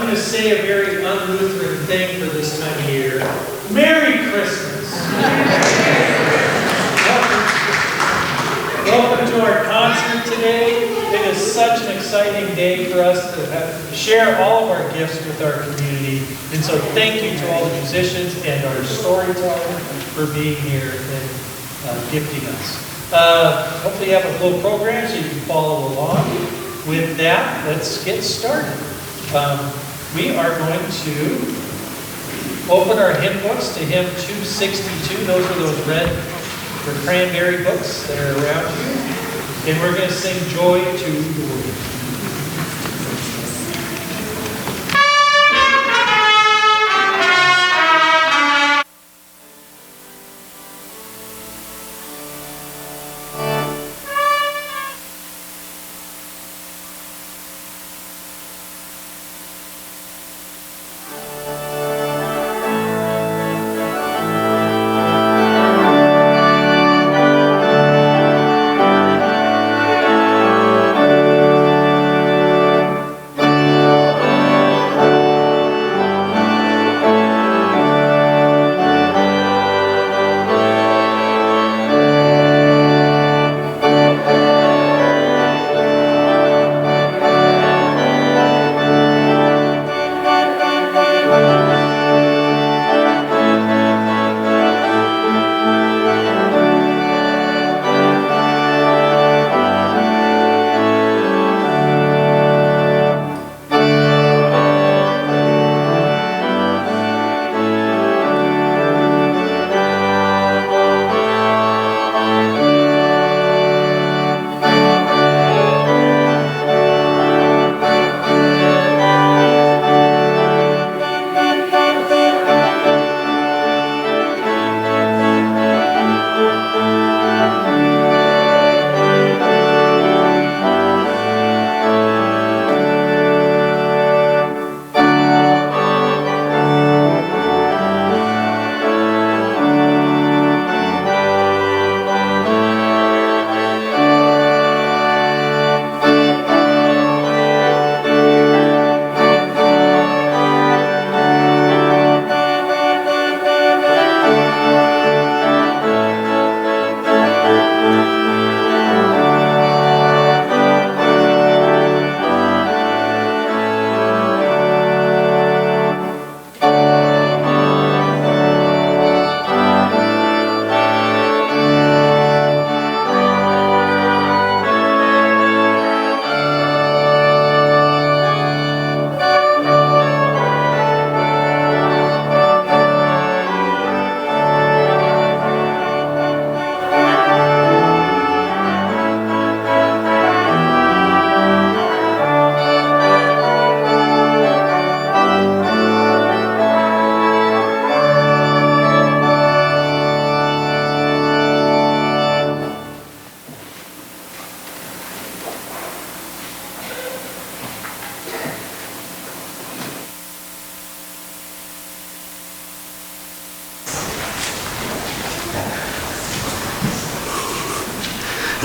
going to say a very un-Lutheran thing for this time of year. Merry Christmas! Welcome to our concert today. It is such an exciting day for us to share all of our gifts with our community. And so thank you to all the musicians and our storyteller for being here and gifting us. Hopefully you have a little program so you can follow along. With that, let's get started. We are going to open our hymn books to hymn 262. Those are those red or cranberry books that are around you. And we're going to sing Joy to the World.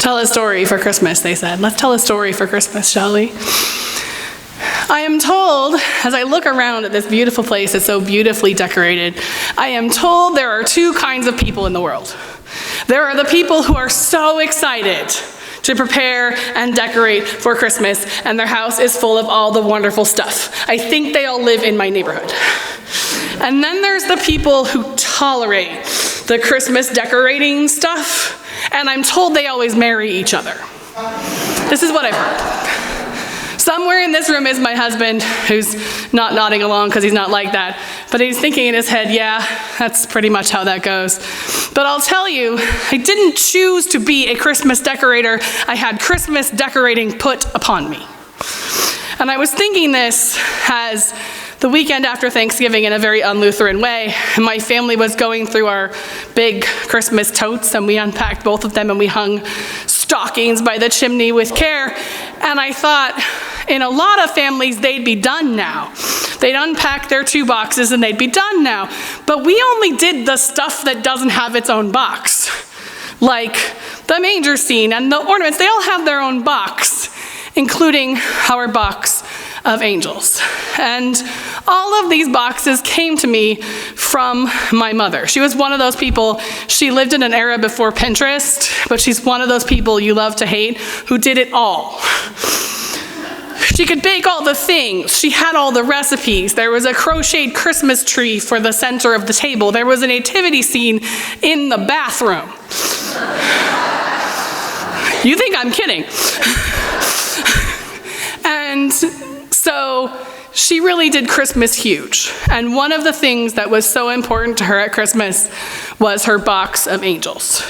Tell a story for Christmas, they said. Let's tell a story for Christmas, shall we? I am told, as I look around at this beautiful place that's so beautifully decorated, I am told there are two kinds of people in the world. There are the people who are so excited to prepare and decorate for Christmas, and their house is full of all the wonderful stuff. I think they all live in my neighborhood. And then there's the people who tolerate the Christmas decorating stuff, and I'm told they always marry each other. This is what I've heard. Somewhere in this room is my husband, who's not nodding along because he's not like that, but he's thinking in his head, yeah, that's pretty much how that goes. But I'll tell you, I didn't choose to be a Christmas decorator. I had Christmas decorating put upon me. And I was thinking this as the weekend after Thanksgiving in a very un-Lutheran way. My family was going through our big Christmas totes, and we unpacked both of them and we hung stockings by the chimney with care. And I thought, in a lot of families, they'd be done now. They'd unpack their 2 boxes and they'd be done now. But we only did the stuff that doesn't have its own box. Like the manger scene and the ornaments, they all have their own box, including our box of angels. And all of these boxes came to me from my mother. She was one of those people, she lived in an era before Pinterest, but she's one of those people you love to hate who did it all. She could bake all the things. She had all the recipes. There was a crocheted Christmas tree for the center of the table. There was a nativity scene in the bathroom. You think I'm kidding. And so she really did Christmas huge. And one of the things that was so important to her at Christmas was her box of angels.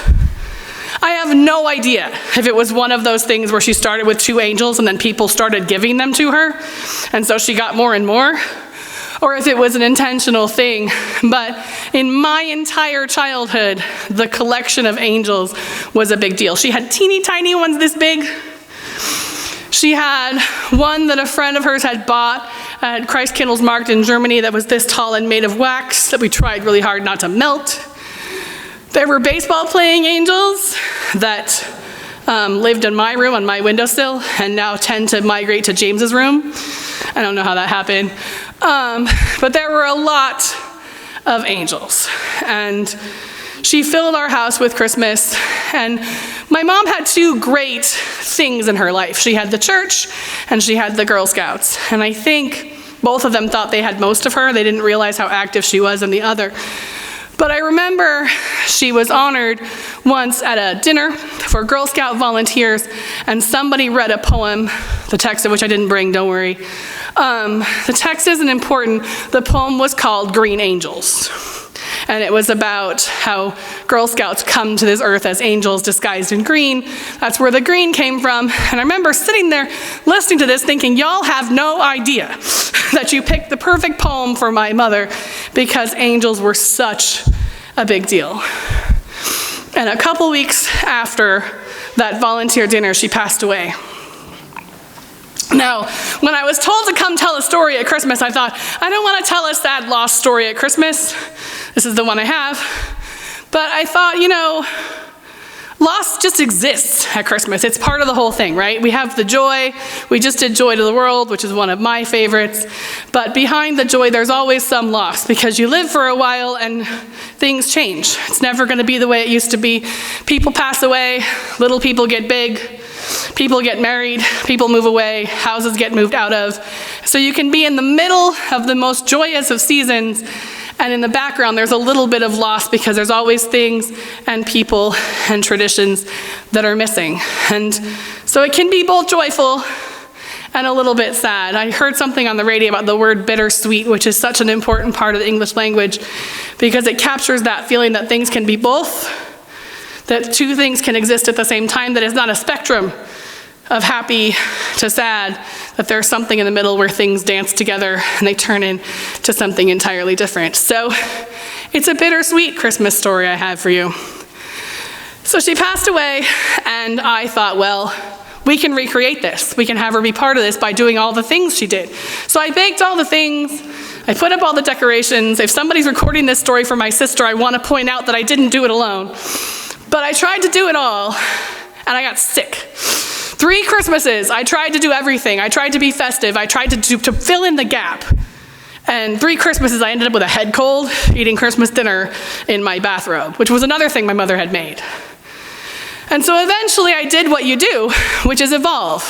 I have no idea if it was one of those things where she started with 2 angels and then people started giving them to her, and so she got more and more, or if it was an intentional thing. But in my entire childhood, the collection of angels was a big deal. She had teeny tiny ones this big. She had one that a friend of hers had bought at Christkindlesmarkt in Germany that was this tall and made of wax that we tried really hard not to melt. There were baseball playing angels that lived in my room on my windowsill and now tend to migrate to James's room. I don't know how that happened. But there were a lot of angels. And she filled our house with Christmas. And my mom had 2 great things in her life. She had the church and she had the Girl Scouts. And I think both of them thought they had most of her. They didn't realize how active she was in the other. But I remember she was honored once at a dinner for Girl Scout volunteers, and somebody read a poem, the text of which I didn't bring, don't worry. The text isn't important. The poem was called Green Angels. And it was about how Girl Scouts come to this earth as angels disguised in green. That's where the green came from. And I remember sitting there listening to this thinking, y'all have no idea that you picked the perfect poem for my mother, because angels were such a big deal. And a couple weeks after that volunteer dinner, she passed away. Now, when I was told to come tell a story at Christmas, I thought, I don't want to tell a sad lost story at Christmas. This is the one I have. But I thought, loss just exists at Christmas. It's part of the whole thing, right? We have the joy. We just did Joy to the World, which is one of my favorites. But behind the joy, there's always some loss, because you live for a while and things change. It's never going to be the way it used to be. People pass away. Little people get big. People get married, people move away, houses get moved out of. So you can be in the middle of the most joyous of seasons, and in the background there's a little bit of loss, because there's always things and people and traditions that are missing. And so it can be both joyful and a little bit sad. I heard something on the radio about the word bittersweet, which is such an important part of the English language, because it captures that feeling that things can be both, that 2 things can exist at the same time, that is not a spectrum of happy to sad, that there's something in the middle where things dance together and they turn into something entirely different. So it's a bittersweet Christmas story I have for you. So she passed away, and I thought, well, we can recreate this. We can have her be part of this by doing all the things she did. So I baked all the things. I put up all the decorations. If somebody's recording this story for my sister, I want to point out that I didn't do it alone. But I tried to do it all, and I got sick. 3 Christmases, I tried to do everything. I tried to be festive. I tried to fill in the gap. And 3 Christmases, I ended up with a head cold, eating Christmas dinner in my bathrobe, which was another thing my mother had made. And so eventually I did what you do, which is evolve.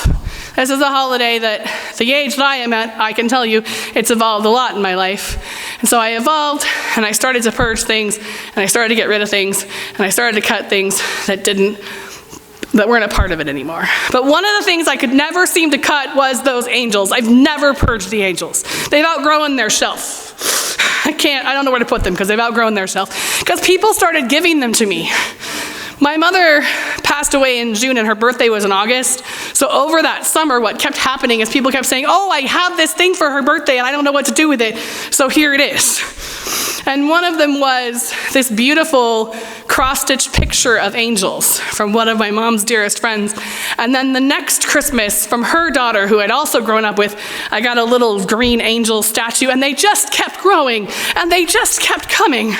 This is a holiday that, the age that I am at, I can tell you, it's evolved a lot in my life. And so I evolved, and I started to purge things, and I started to get rid of things, and I started to cut things that weren't a part of it anymore. But one of the things I could never seem to cut was those angels. I've never purged the angels. They've outgrown their shelf. I don't know where to put them, because they've outgrown their shelf. Because people started giving them to me. My mother passed away in June, and her birthday was in August. So over that summer, what kept happening is people kept saying, oh, I have this thing for her birthday, and I don't know what to do with it, so here it is. And one of them was this beautiful cross-stitched picture of angels from one of my mom's dearest friends. And then the next Christmas, from her daughter, who I'd also grown up with, I got a little green angel statue, and they just kept growing, and they just kept coming.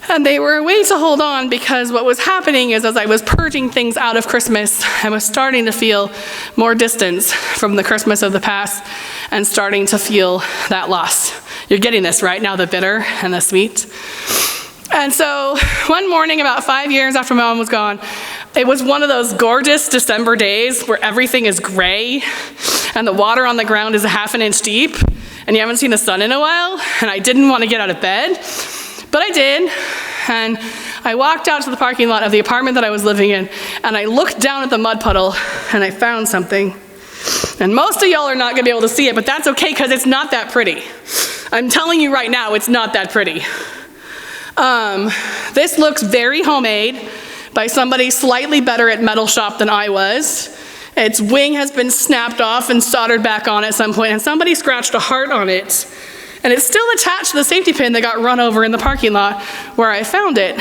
And they were a way to hold on, because what was happening is, as I was purging things out of Christmas, I was starting to feel more distance from the Christmas of the past and starting to feel that loss. You're getting this, right? Now the bitter and the sweet. And so one morning, about 5 years after Mom was gone, it was one of those gorgeous December days where everything is gray and the water on the ground is a half an inch deep and you haven't seen the sun in a while, and I didn't want to get out of bed. But I did, and I walked out to the parking lot of the apartment that I was living in, and I looked down at the mud puddle, and I found something. And most of y'all are not gonna be able to see it, but that's okay, because it's not that pretty. I'm telling you right now, it's not that pretty. This looks very homemade by somebody slightly better at metal shop than I was. Its wing has been snapped off and soldered back on at some point, and somebody scratched a heart on it. And it's still attached to the safety pin that got run over in the parking lot where I found it.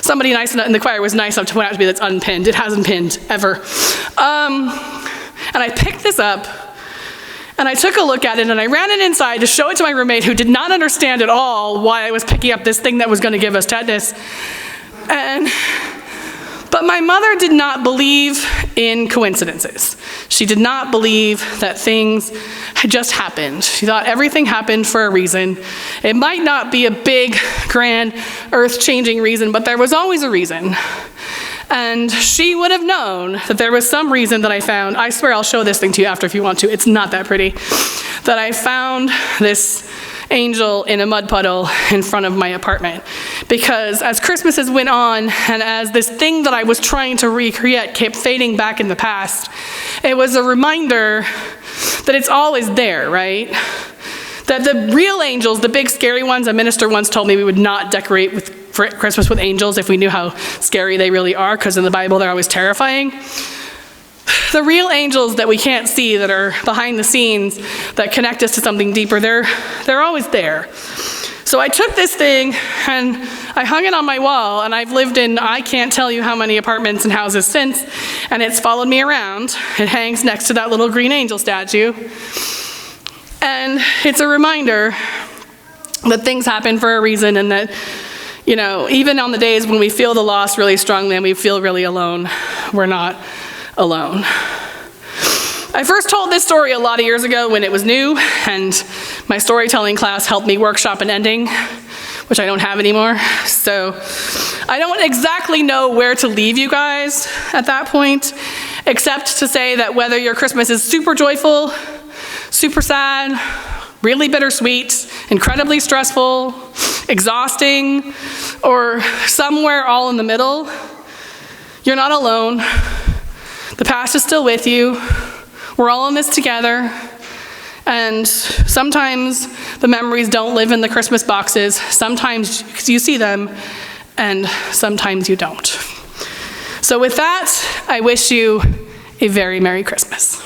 Somebody nice enough in the choir was nice enough to point out to me that's unpinned. It hasn't pinned, ever. And I picked this up, and I took a look at it, and I ran it inside to show it to my roommate, who did not understand at all why I was picking up this thing that was going to give us tetanus. But my mother did not believe in coincidences. She did not believe that things had just happened. She thought everything happened for a reason. It might not be a big, grand, earth-changing reason, but there was always a reason. And she would have known that there was some reason that I found. I swear I'll show this thing to you after if you want to. It's not that pretty. That I found this angel in a mud puddle in front of my apartment. Because as Christmases went on, and as this thing that I was trying to recreate kept fading back in the past, it was a reminder that it's always there, right? That the real angels, the big scary ones, a minister once told me we would not decorate for Christmas with angels if we knew how scary they really are, because in the Bible they're always terrifying. The real angels that we can't see, that are behind the scenes, that connect us to something deeper, they're always there. So I took this thing and I hung it on my wall, and I've lived in, I can't tell you how many apartments and houses since, and it's followed me around. It hangs next to that little green angel statue. And it's a reminder that things happen for a reason, and that, you know, even on the days when we feel the loss really strongly and we feel really alone, we're not alone. I first told this story a lot of years ago when it was new, and my storytelling class helped me workshop an ending, which I don't have anymore. So I don't exactly know where to leave you guys at that point, except to say that whether your Christmas is super joyful, super sad, really bittersweet, incredibly stressful, exhausting, or somewhere all in the middle, you're not alone. The past is still with you. We're all in this together. And sometimes the memories don't live in the Christmas boxes. Sometimes you see them, and sometimes you don't. So with that, I wish you a very Merry Christmas.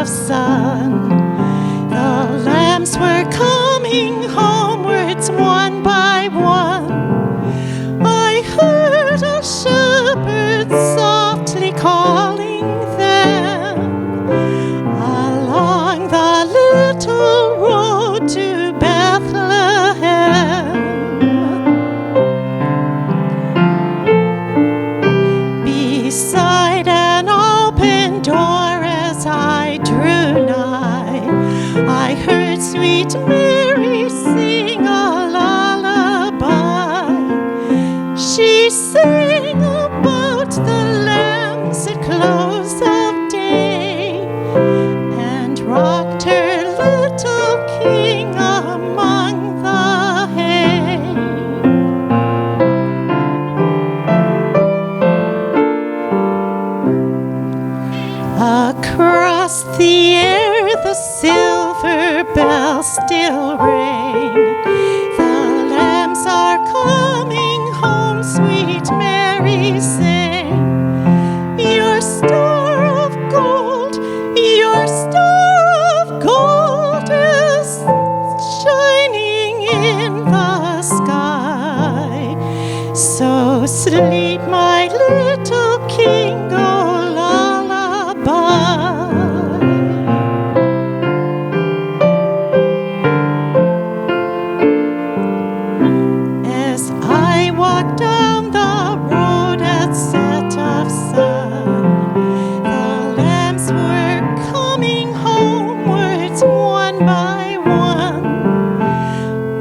of sun. The lambs were coming homewards one by one. I heard a shepherd softly calling them along the little road to Bethlehem. Beside an open door as I drew nigh, I heard sweet Mary sing a lullaby. She sang about the lambs at close of day and rocked her little king among the hay. Across the air the silver bells still ring. The lambs are coming home, sweet Mary sang. Your star of gold, your star of gold is shining in the sky. So sleep, my little king, oh lullaby. As I walked down the road at set of sun, the lambs were coming homewards one by one.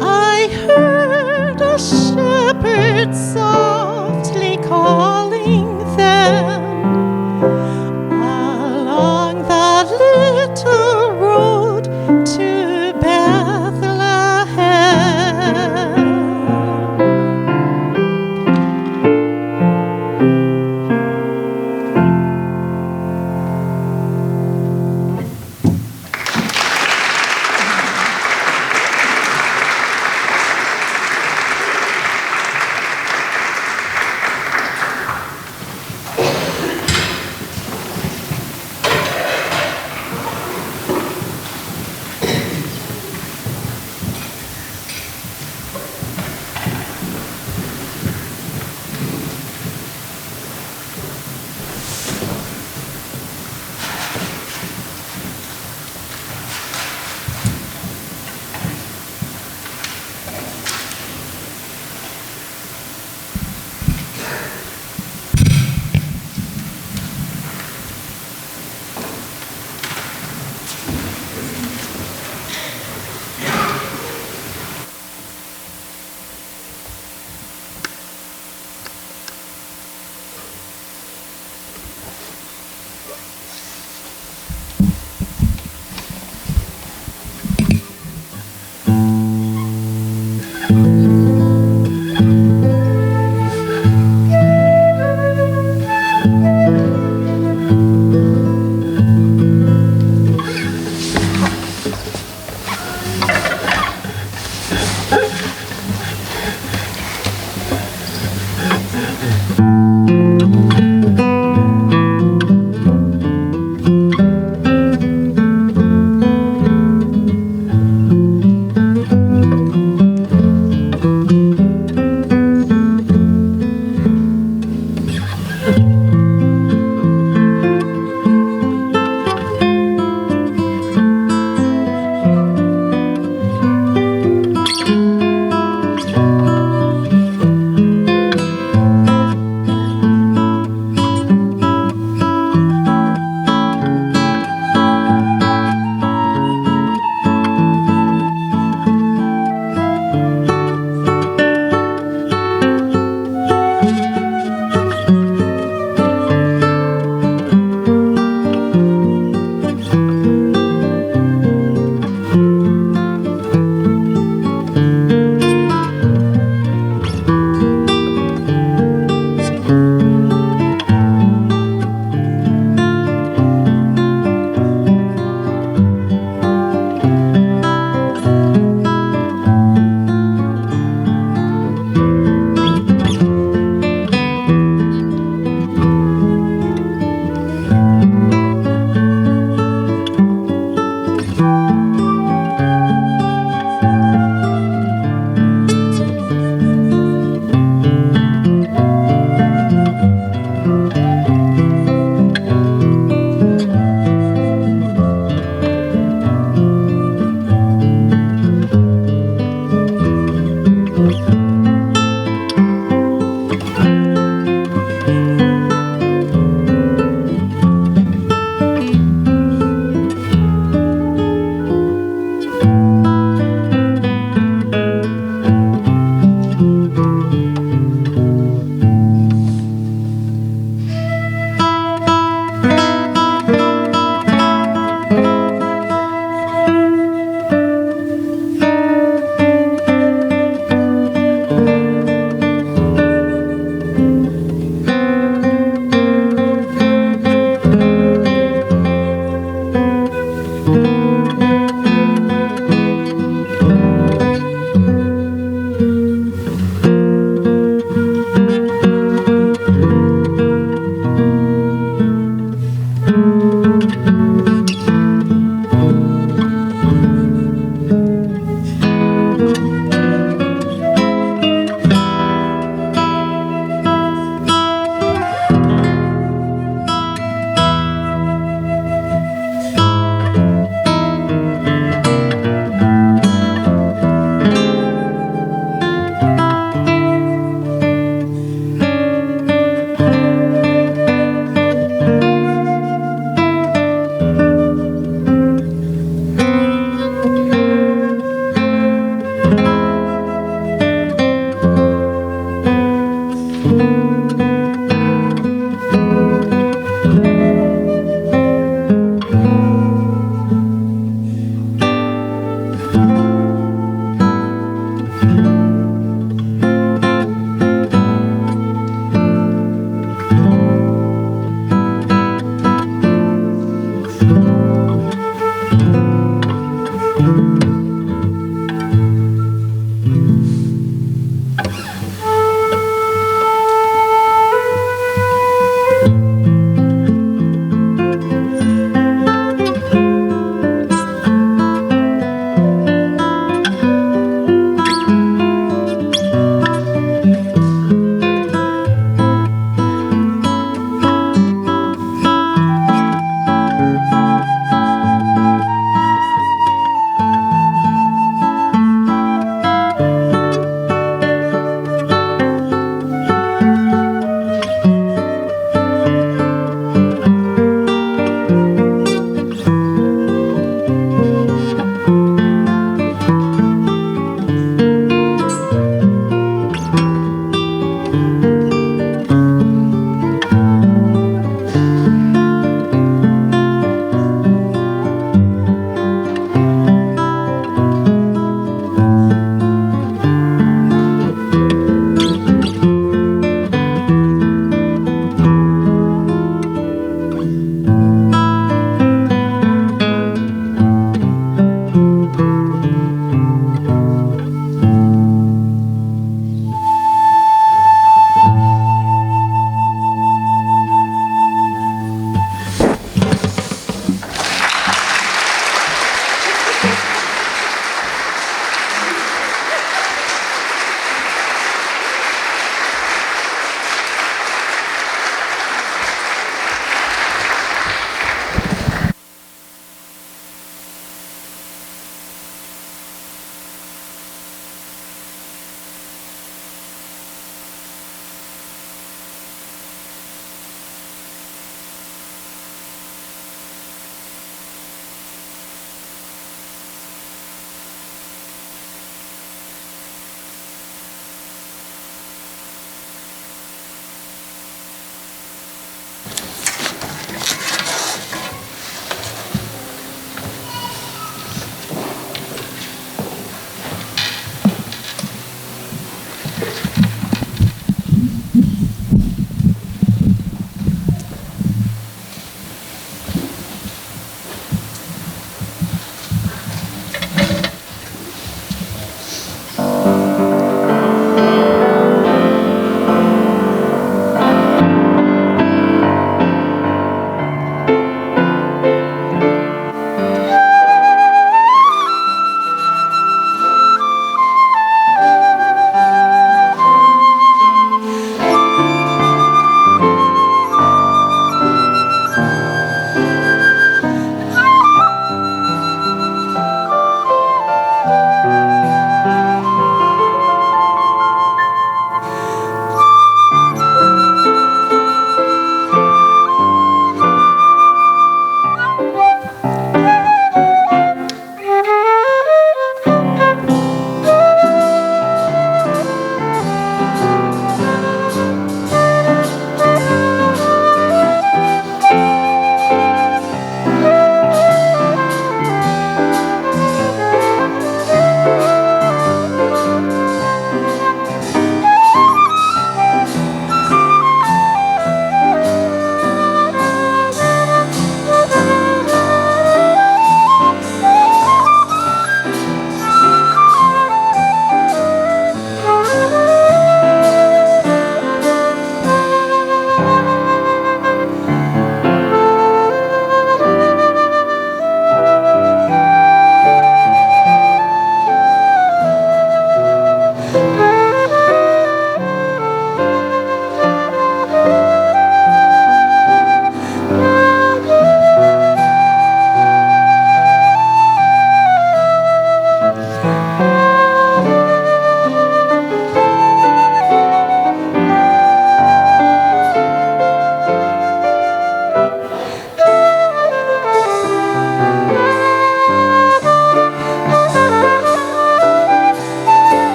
I heard a shepherd softly calling them along the little road to Bethlehem.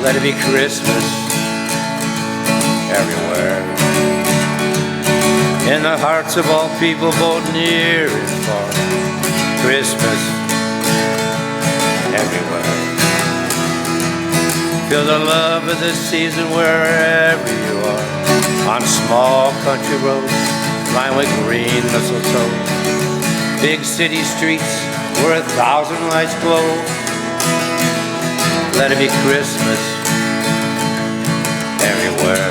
Let it be Christmas everywhere, in the hearts of all people, both near and far. Christmas everywhere. Feel the love of this season wherever you are, on small country roads lined with green mistletoe, big city streets where 1,000 lights glow. Let it be Christmas everywhere.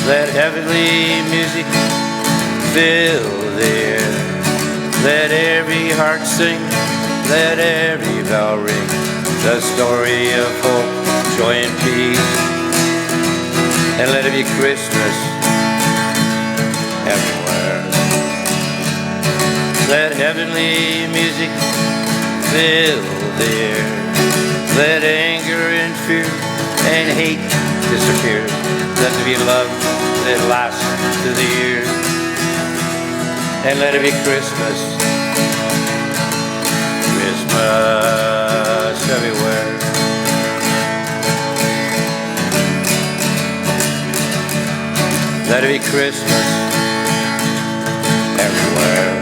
Let heavenly music fill the air. Let every heart sing, let every bell ring, the story of hope, joy and peace. And let it be Christmas everywhere. Let heavenly music fill the air. Let anger and fear and hate disappear. Let there be love that lasts through the year. And let it be Christmas, Christmas everywhere. Let it be Christmas everywhere.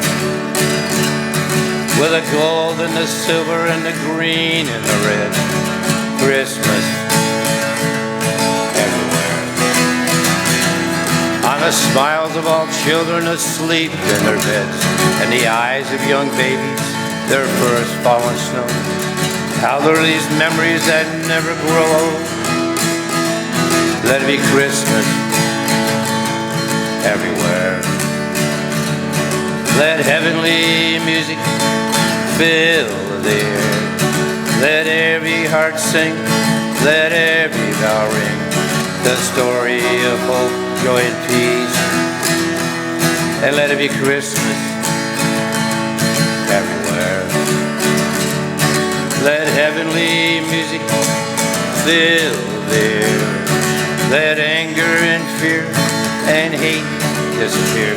With the gold and the silver and the green and the red. Christmas everywhere. On the smiles of all children asleep in their beds, and the eyes of young babies, their first fallen snow. How there are these memories that never grow old. Let it be Christmas everywhere. Let heavenly music fill the air. Let every heart sing, let every bell ring, the story of hope, joy and peace. And let it be Christmas everywhere. Let heavenly music fill the air. Let anger and fear and hate disappear.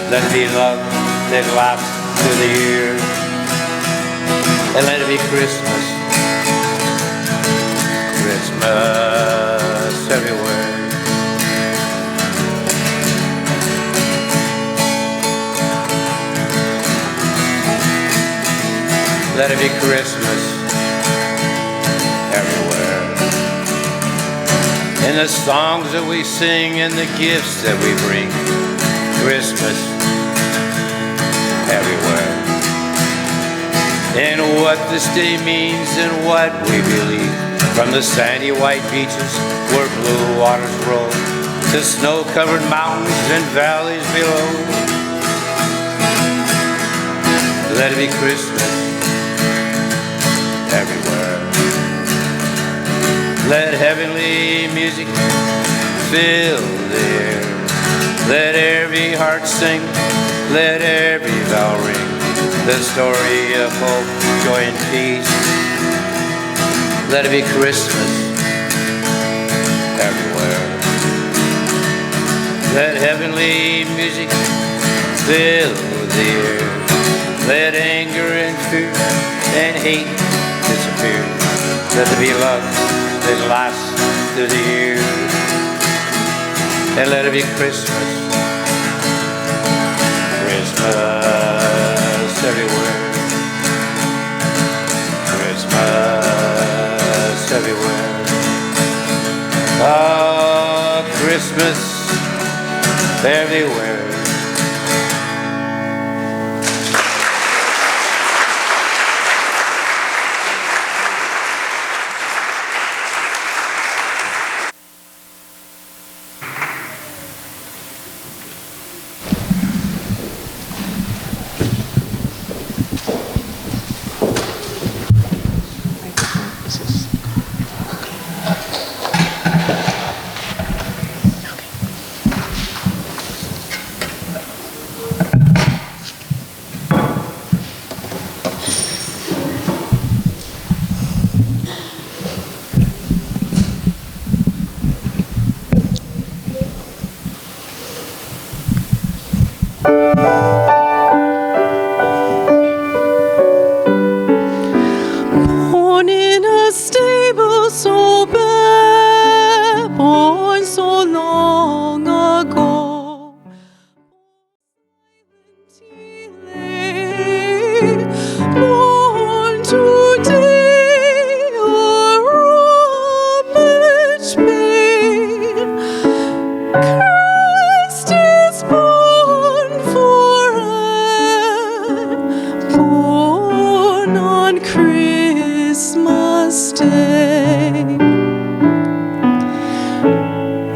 Let it be love that lasts through the year. And let it be Christmas, Christmas everywhere. Let it be Christmas everywhere. In the songs that we sing and the gifts that we bring. Christmas everywhere. And what this day means and what we believe. From the sandy white beaches where blue waters roll, to snow-covered mountains and valleys below. Let it be Christmas everywhere. Let heavenly music fill the air. Let every heart sing, let every bell ring, the story of hope, joy and peace. Let it be Christmas everywhere. Let heavenly music fill the air. Let anger and fear and hate disappear. Let there be love that lasts through the years. And let it be Christmas, January. Born in a stable so bare, born so long ago. He lay, born today, a Romish babe. Christ is born for us, born on Christmas Day.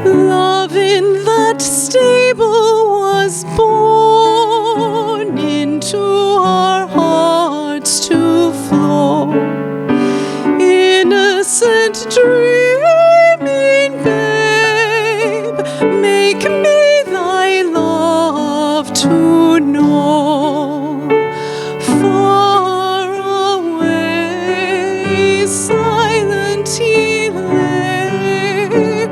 Love in that stable was born into our hearts to flow. Innocent dreaming babe, make me thy love to know. Far away, silent he lay,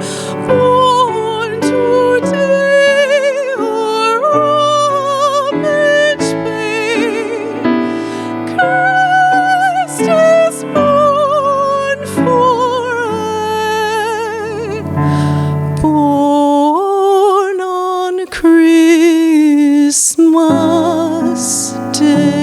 born today, a Romish babe. Christ is born for aye, born on Christmas Day.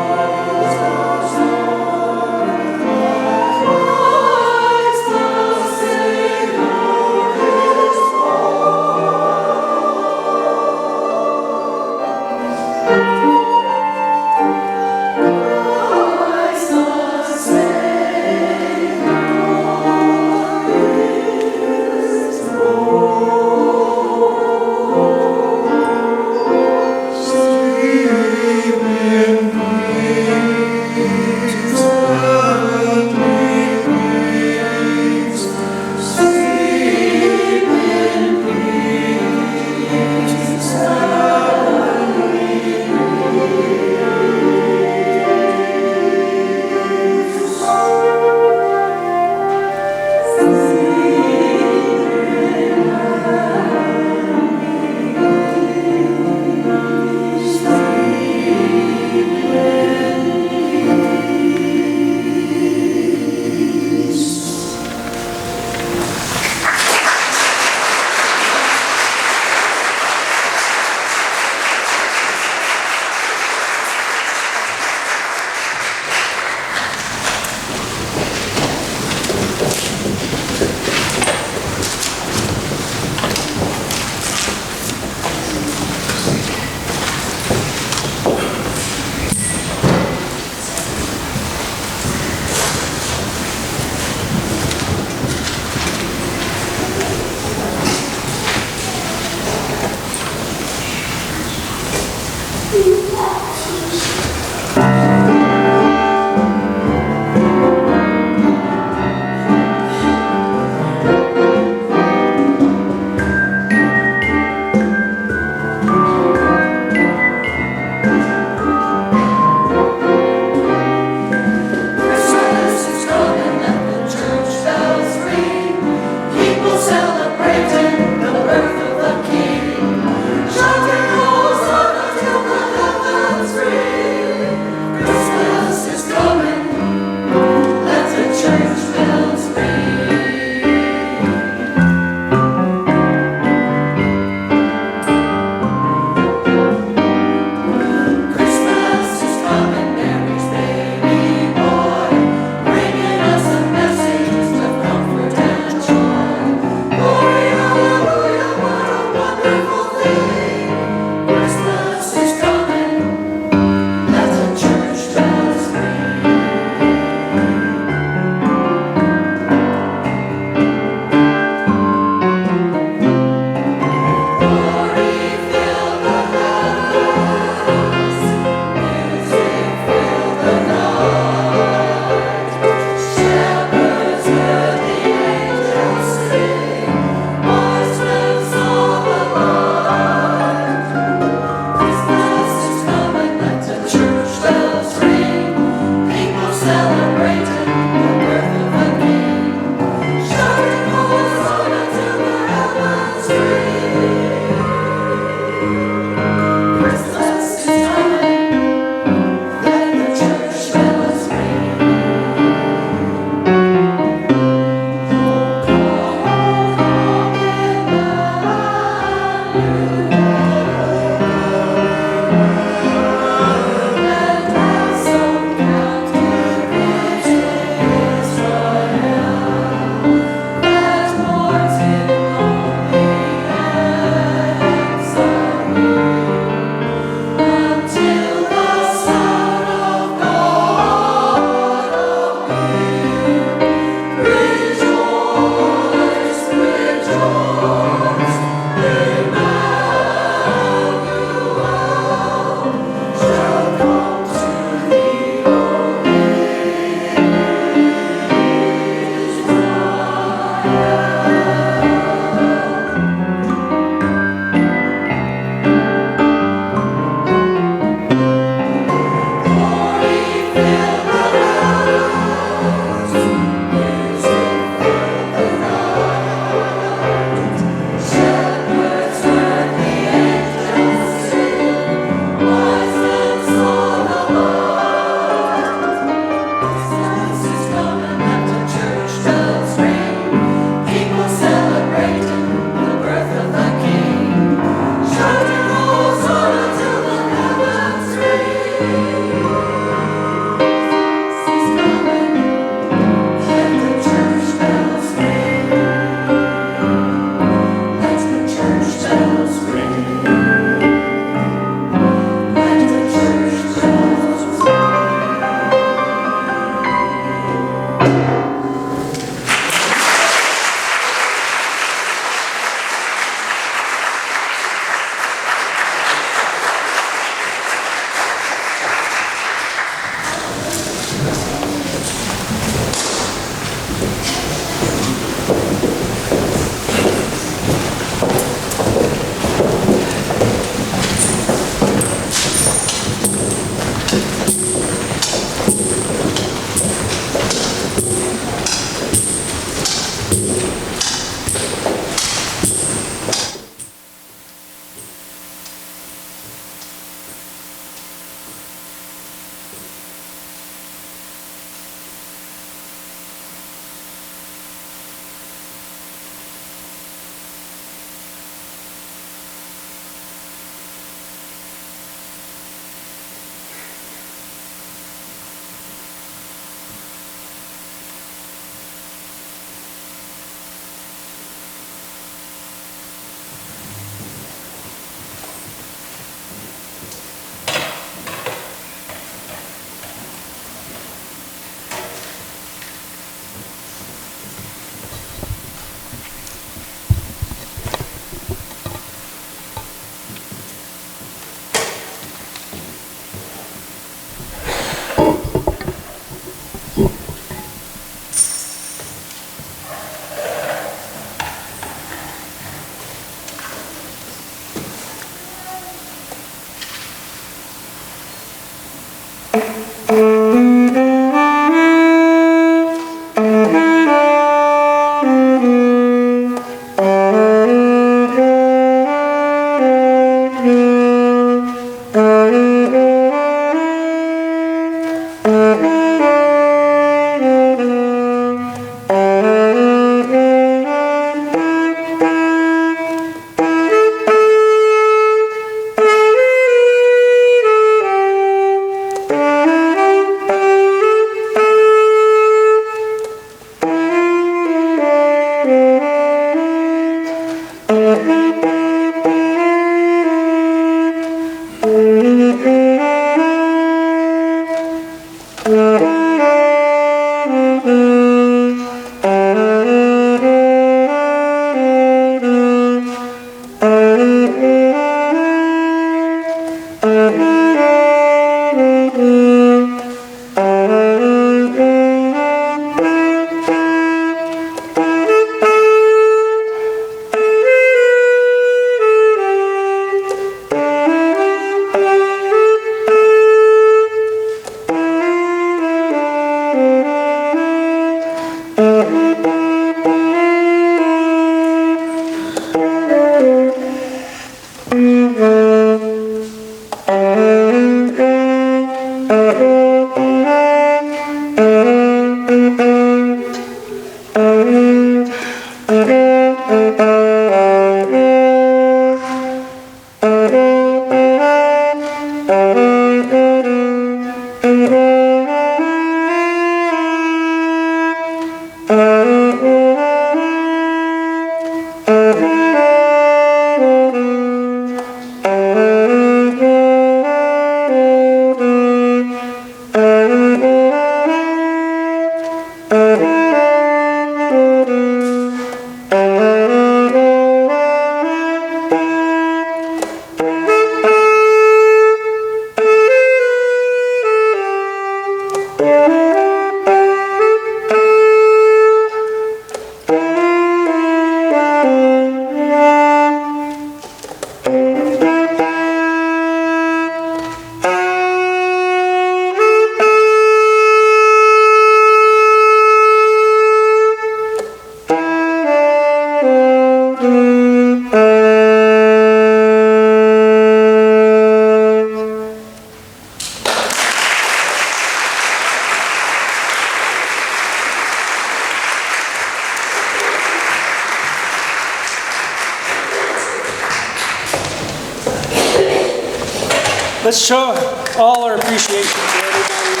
Let's show all our appreciation to everybody.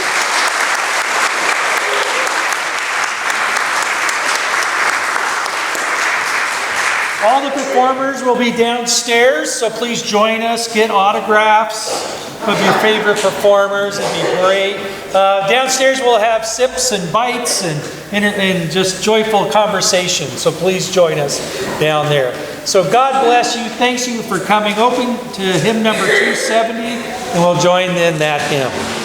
All the performers will be downstairs, so please join us, get autographs of your favorite performers. It'd be great. Downstairs we'll have sips and bites and just joyful conversation, so please join us down there. So God bless you. Thanks you for coming. Open to hymn number 270, and we'll join in that hymn.